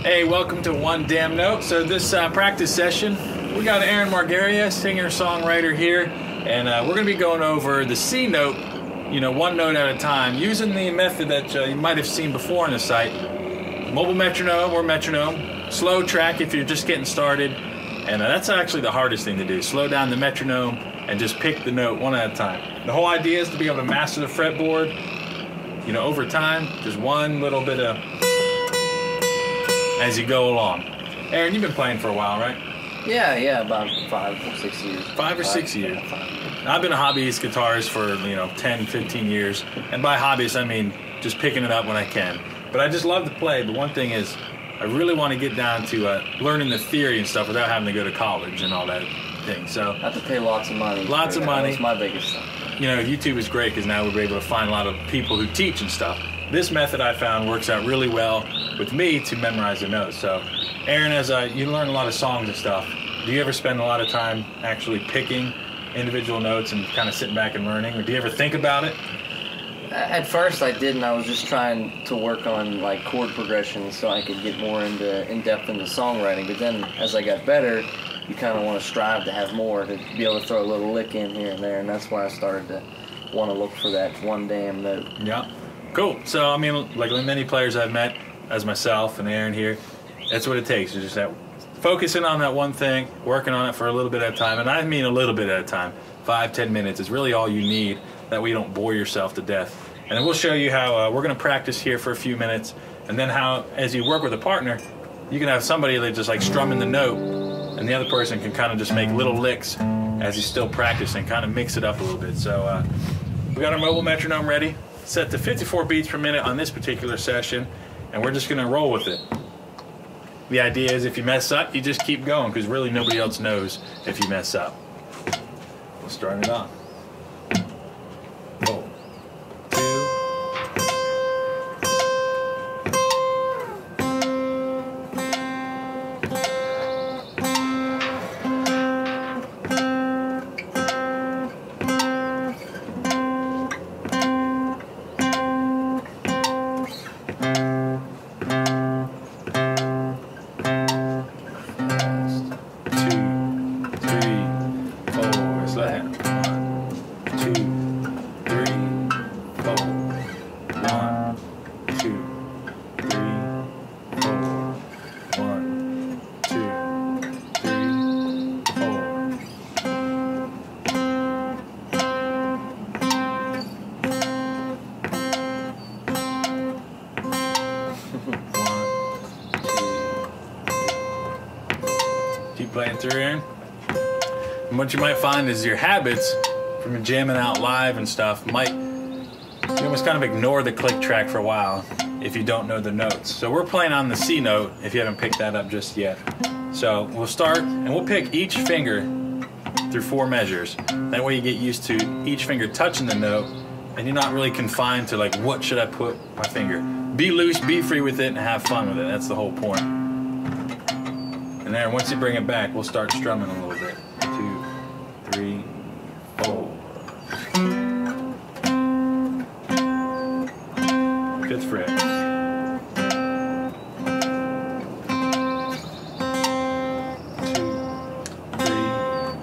Hey, welcome to One Damn Note. So this practice session, we got Aaron Margaria, singer-songwriter here, and we're going to be going over the C note, one note at a time, using the method that you might have seen before on the site. Mobile metronome or metronome, slow track if you're just getting started, and that's actually the hardest thing to do. Slow down the metronome and just pick the note one at a time. The whole idea is to be able to master the fretboard, over time, just one little bit of as you go along. Aaron, you've been playing for a while, right? Yeah, about 5 or 6 years. 5 or 6 years. Yeah, 5. I've been a hobbyist guitarist for 10, 15 years, and by hobbyist I mean just picking it up when I can. But I just love to play. But one thing is, I really want to get down to learning the theory and stuff without having to go to college and all that thing. So I have to pay lots of money. Lots of money. That's my biggest thing. YouTube is great because now we're able to find a lot of people who teach and stuff. This method I found works out really well with me to memorize the notes. So, Aaron, as you learn a lot of songs and stuff, do you ever spend a lot of time actually picking individual notes and kind of sitting back and learning, or do you ever think about it? At first I didn't. I was just trying to work on like chord progressions so I could get more in depth into songwriting. But then as I got better, you kind of want to strive to have more, to be able to throw a little lick in here and there, and that's why I started to want to look for that one damn note. Yeah. Cool. So, I mean, like many players I've met, as myself and Aaron here, that's what it takes. It's just that focusing on that one thing, working on it for a little bit at a time, and I mean a little bit at a time. 5-10 minutes is really all you need. That way you don't bore yourself to death. And then we'll show you how we're going to practice here for a few minutes, and then how, as you work with a partner, you can have somebody that just like strumming the note, and the other person can kind of just make little licks as you still practice and kind of mix it up a little bit. So we got our mobile metronome ready, set to 54 beats per minute on this particular session, and we're just going to roll with it. The idea is if you mess up, you just keep going, because really nobody else knows if you mess up. We'll start it off. 1, 2. Keep playing through, Aaron. And what you might find is your habits from jamming out live and stuff you almost kind of ignore the click track for a while if you don't know the notes. So we're playing on the C note if you haven't picked that up just yet. So we'll start and we'll pick each finger through 4 measures. That way you get used to each finger touching the note and you're not really confined to like, what should I put my finger? Be loose, be free with it, and have fun with it. That's the whole point. And then once you bring it back, we'll start strumming a little bit. 2, 3, 4. 5th fret. 2, 3, 4.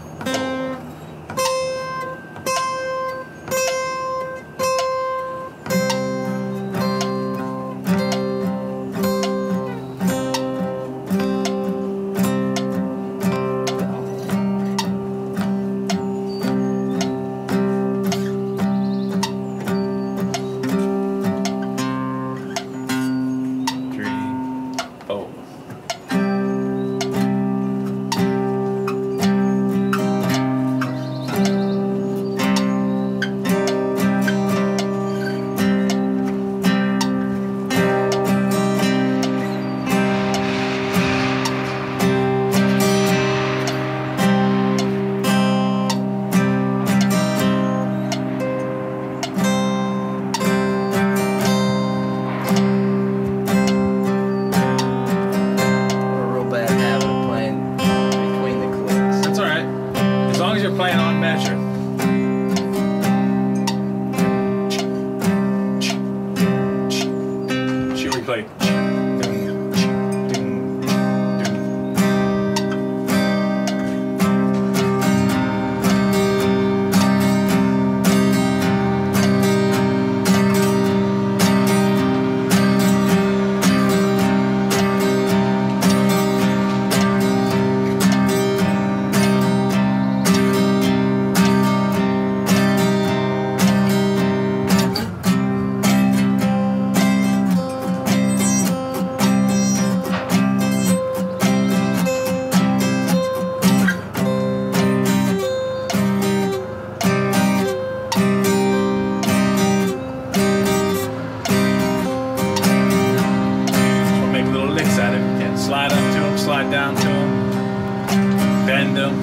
Slide up to them, slide down to them, bend them,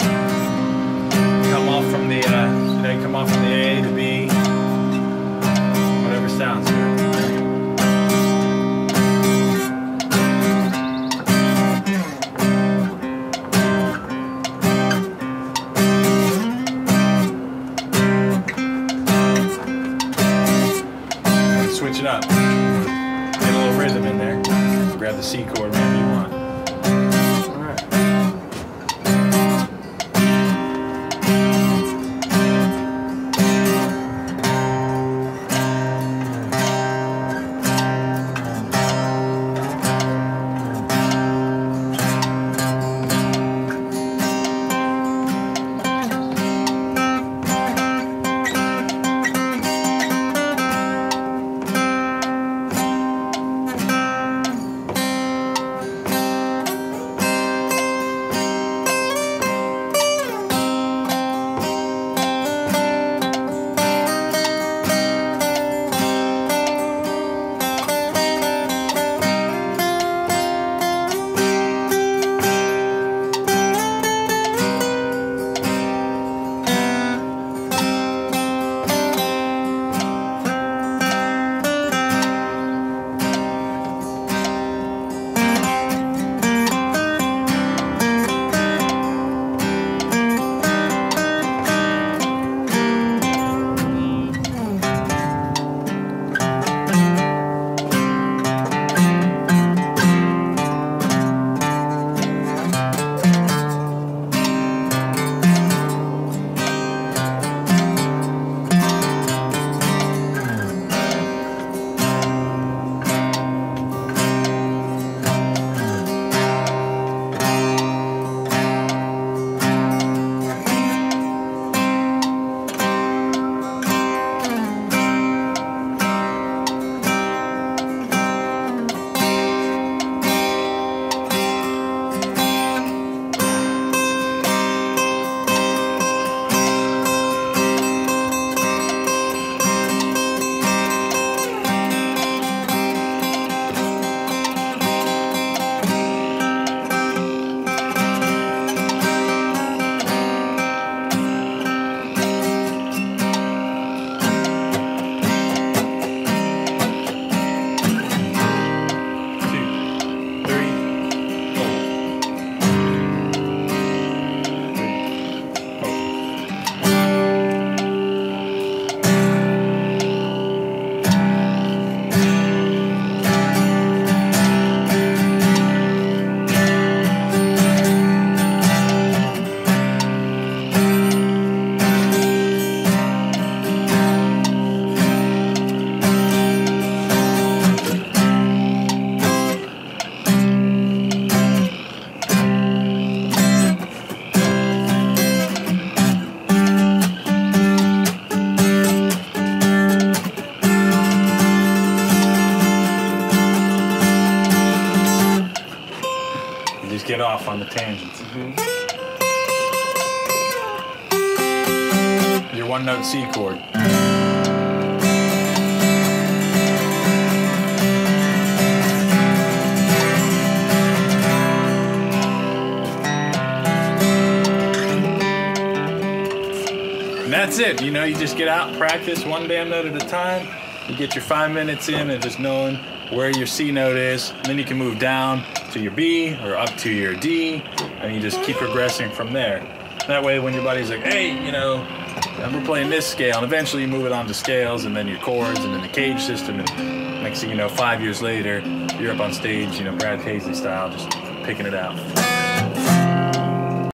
come off from the come off from the A to B, whatever sounds good. Switch it up. Get a little rhythm in there. Grab the C chord whenever you want. Get off on the tangents. Your one note C chord. And that's it. You know, you just get out and practice one damn note at a time. You get your 5 minutes in and just knowing where your C note is. And then you can move down to your B or up to your D, and you just keep progressing from there. That way when your buddy's like, hey, you know, we're playing this scale, and eventually you move it on to scales and then your chords and then the cage system, and next thing you know, 5 years later, you're up on stage, you know, Brad Paisley style, just picking it out.